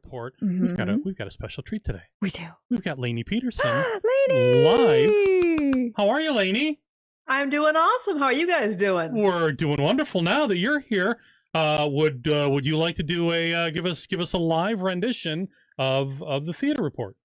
report. Mm-hmm. We've got a special treat today. We do. We've got Lainie Petersen Lainie! live. How are you, Lainie? I'm doing awesome. How are you guys doing? We're doing wonderful now that you're here. Would you like to do a give us a live rendition of the theater report?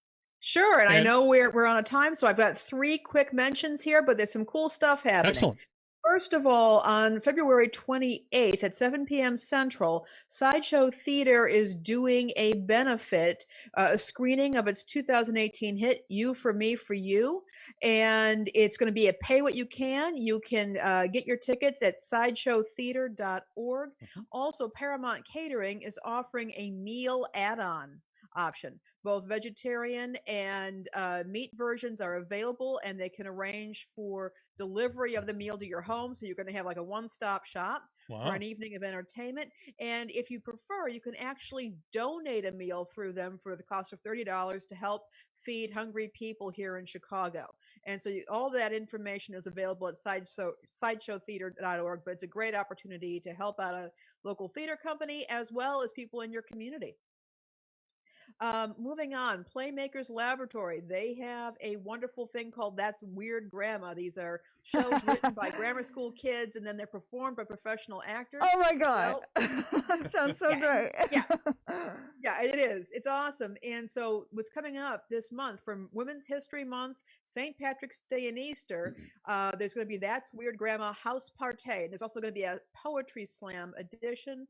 Sure, and I know we're on a time, so I've got 3 quick mentions here, but there's some cool stuff happening. Excellent. First of all, on February 28th at 7 p.m. Central, Sideshow Theater is doing a benefit, a screening of its 2018 hit, You for Me for You. And it's going to be a pay what you can. You can get your tickets at sideshowtheater.org. Also, Paramount Catering is offering a meal add-on option. Both vegetarian and meat versions are available, and they can arrange for delivery of the meal to your home. So you're going to have like a one-stop shop for an evening of entertainment. And if you prefer, you can actually donate a meal through them for the cost of $30 to help feed hungry people here in Chicago. And so all that information is available at sideshowtheater.org, but it's a great opportunity to help out a local theater company as well as people in your community. Moving on, Playmakers Laboratory. They have a wonderful thing called That's Weird Grandma. These are shows written by grammar school kids, and then they're performed by professional actors. Oh my God. That sounds so great. Yeah, it is. It's awesome. And so what's coming up this month from Women's History Month, St. Patrick's Day, and Easter, there's going to be That's Weird Grandma House Party. And there's also going to be a Poetry Slam edition.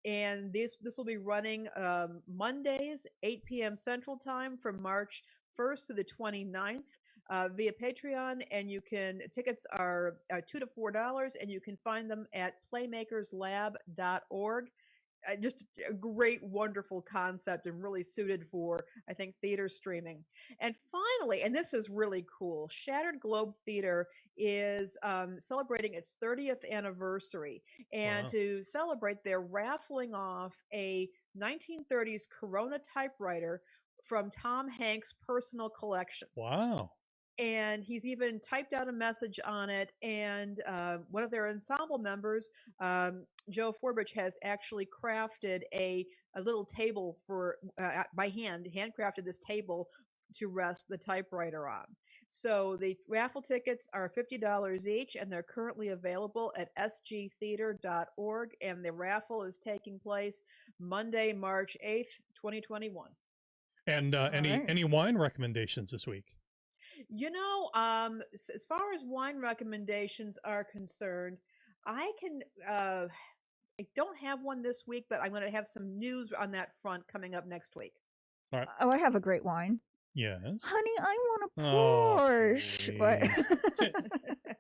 And this will be running Mondays, 8 p.m. Central Time from March 1st to the 29th via Patreon. And tickets are $2 to $4, and you can find them at playmakerslab.org. Just a great, wonderful concept and really suited for, I think, theater streaming. And finally, and this is really cool, Shattered Globe Theater is celebrating its 30th anniversary. And to celebrate, they're raffling off a 1930s Corona typewriter from Tom Hanks' personal collection. Wow. And he's even typed out a message on it. And one of their ensemble members, Joe Forbich, has actually crafted a little table for by handcrafted this table to rest the typewriter on. So the raffle tickets are $50 each, and they're currently available at sgtheater.org. And the raffle is taking place Monday, March 8th, 2021. And any wine recommendations this week? You know, as far as wine recommendations are concerned, I don't have one this week, but I'm going to have some news on that front coming up next week. All right. Oh, I have a great wine. Yes. Honey, I want a Porsche.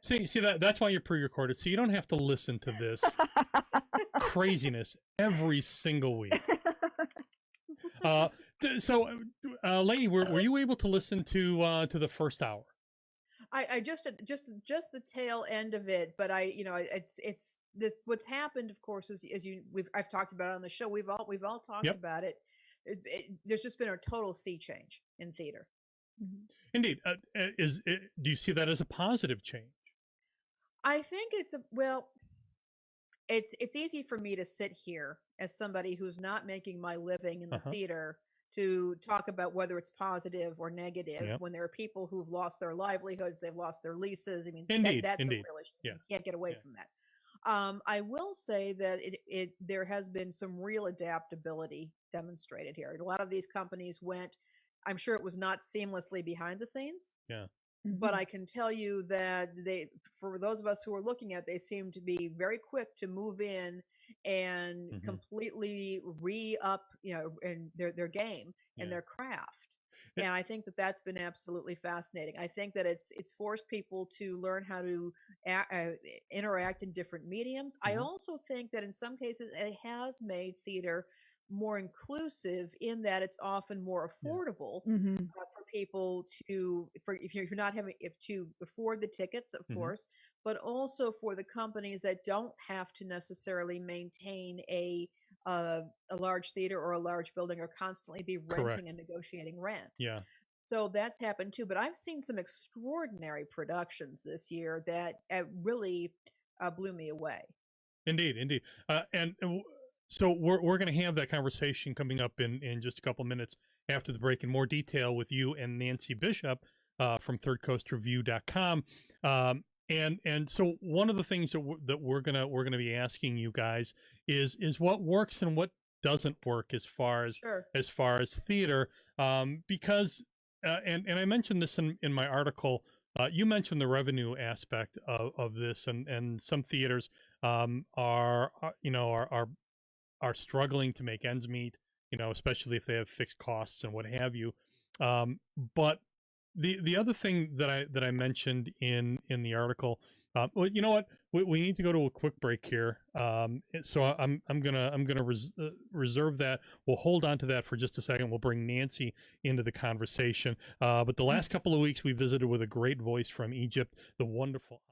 See that's why you're pre-recorded, so you don't have to listen to this craziness every single week. Lainie, were you able to listen to the first hour? I just the tail end of it, but it's what's happened, of course, is I've talked about it on the show. We've all talked about it. There's just been a total sea change in theater. Indeed. Do you see that as a positive change? I think it's easy for me to sit here as somebody who's not making my living in the theater to talk about whether it's positive or negative when there are people who've lost their livelihoods, they've lost their leases. I mean, that's a real issue. You can't get away from that. I will say that there has been some real adaptability demonstrated here. A lot of these companies went, I'm sure it was not seamlessly behind the scenes. Yeah. But I can tell you that for those of us who are looking at, they seem to be very quick to move in and completely re-up, in their game and their craft. And I think that that's been absolutely fascinating. I think that it's forced people to learn how to interact in different mediums. I also think that in some cases it has made theater more inclusive in that it's often more affordable for people to afford the tickets, of course, but also for the companies that don't have to necessarily maintain a large theater or a large building or constantly be renting and negotiating rent. Yeah. So that's happened too. But I've seen some extraordinary productions this year that really blew me away. Indeed. And So we're going to have that conversation coming up in just a couple minutes after the break in more detail with you and Nancy Bishop from thirdcoastreview.com. And so one of the things that we're gonna be asking you guys is what works and what doesn't work as far as theater, because and I mentioned this in my article. You mentioned the revenue aspect of this, and some theaters are struggling to make ends meet, especially if they have fixed costs and what have you. But the other thing that I mentioned in the article, well, you know what, we need to go to a quick break here. So I'm gonna reserve that. We'll hold on to that for just a second. We'll bring Nancy into the conversation. But the last couple of weeks we visited with a great voice from Egypt, the wonderful